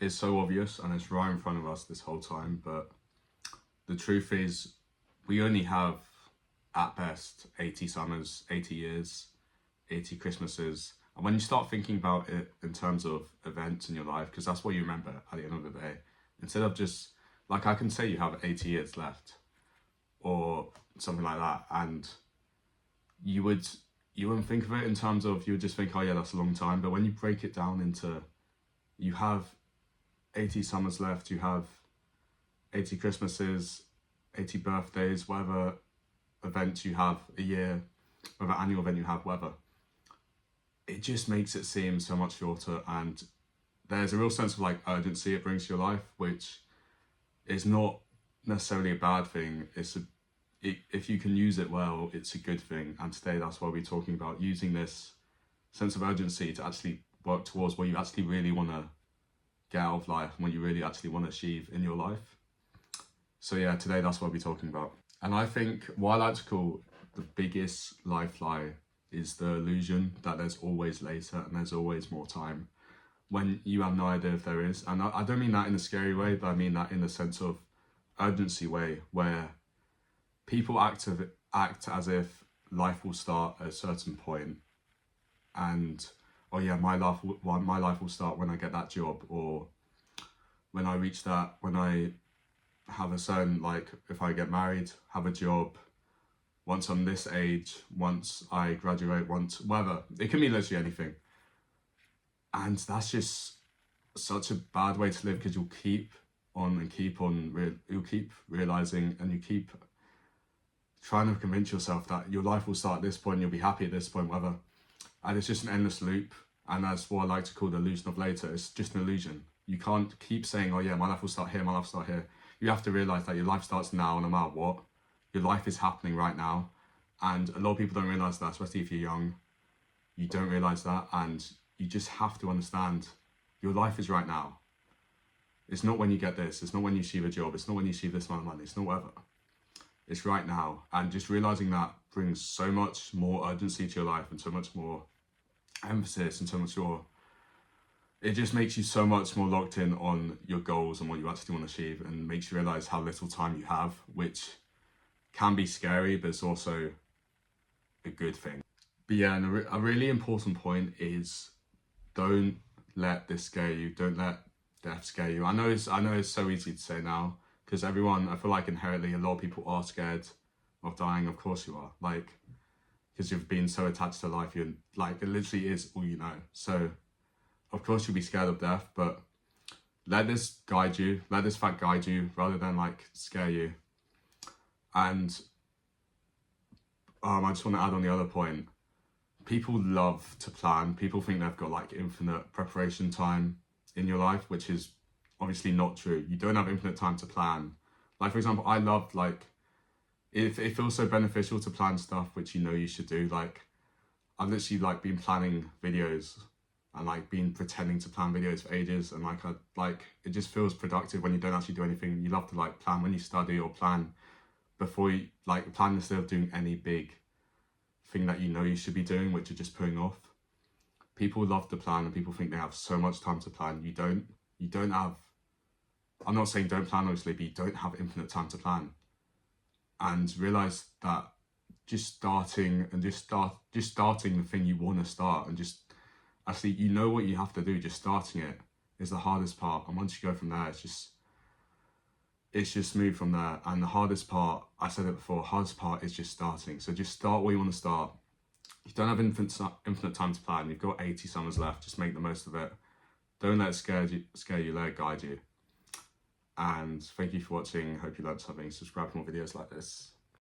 is so obvious and it's right in front of us this whole time, but the truth is we only have at best 80 summers, 80 years, 80 Christmases. And when you start thinking about it in terms of events in your life, because that's what you remember at the end of the day, instead of just, like, I can say you have 80 years left or something like that, and you wouldn't think of it in terms of, you would just think, oh yeah, that's a long time. But when you break it down into, you have 80 summers left, you have 80 Christmases, 80 birthdays, whatever events you have a year, whatever annual event you have, whatever, it just makes it seem so much shorter. And there's a real sense of like urgency it brings to your life, which is not necessarily a bad thing. If you can use it well, it's a good thing. And today that's why we're talking about using this sense of urgency to actually work towards what you actually really want to get out of life and what you really actually want to achieve in your life. So yeah, today that's what we're talking about. And I think what I like to call the biggest life lie is the illusion that there's always later and there's always more time, when you have no idea if there is. And I don't mean that in a scary way, but I mean that in the sense of urgency way, where people act as if life will start at a certain point, and oh yeah, my life will start when I get that job, or when I reach that, when I have a certain, like, if I get married, have a job, once I'm this age, once I graduate, once whatever. It can be literally anything. And that's just such a bad way to live, because you'll keep realizing, and you keep trying to convince yourself that your life will start at this point, you'll be happy at this point, whatever. And it's just an endless loop. And that's what I like to call the illusion of later. It's just an illusion. You can't keep saying, oh yeah, my life will start here, my life will start here. You have to realize that your life starts now, no matter what. Your life is happening right now. And a lot of people don't realize that, especially if you're young. You don't realize that, and you just have to understand your life is right now. It's not when you get this, it's not when you achieve a job, it's not when you achieve this amount of money, it's not whatever. It's right now. And just realizing that brings so much more urgency to your life, and so much more emphasis, and so much more, it just makes you so much more locked in on your goals and what you actually want to achieve, and makes you realize how little time you have, which can be scary, but it's also a good thing. But yeah, and a really important point is, don't let this scare you. Don't let death scare you. I know it's so easy to say now, because everyone, I feel like inherently a lot of people are scared of dying. Of course you are, like, because you've been so attached to life, you're like, it literally is all you know. So of course you'll be scared of death, but let this guide you, let this fact guide you, rather than like scare you. And I just want to add on the other point. People love to plan. People think they've got like infinite preparation time in your life, which is obviously not true. You don't have infinite time to plan. Like, for example, I love, like, it feels so beneficial to plan stuff which you know you should do. Like, I've literally like been planning videos and like been pretending to plan videos for ages, and like it just feels productive when you don't actually do anything. You love to like plan when you study, or plan before you, like, plan instead of doing any big thing that you know you should be doing, which you're just putting off. People love to plan, and people think they have so much time to plan. You don't have, I'm not saying don't plan obviously, but you don't have infinite time to plan. And realize that just starting the thing you want to start, and just actually, you know what you have to do, just starting it is the hardest part. And once you go from there, it's just smooth from there. And the hardest part, I said it before, hardest part is just starting. So just start where you want to start. You don't have infinite time to plan. You've got 80 summers left. Just make the most of it. Don't let it scare you, let it guide you. And thank you for watching. Hope you learned something. Subscribe for more videos like this.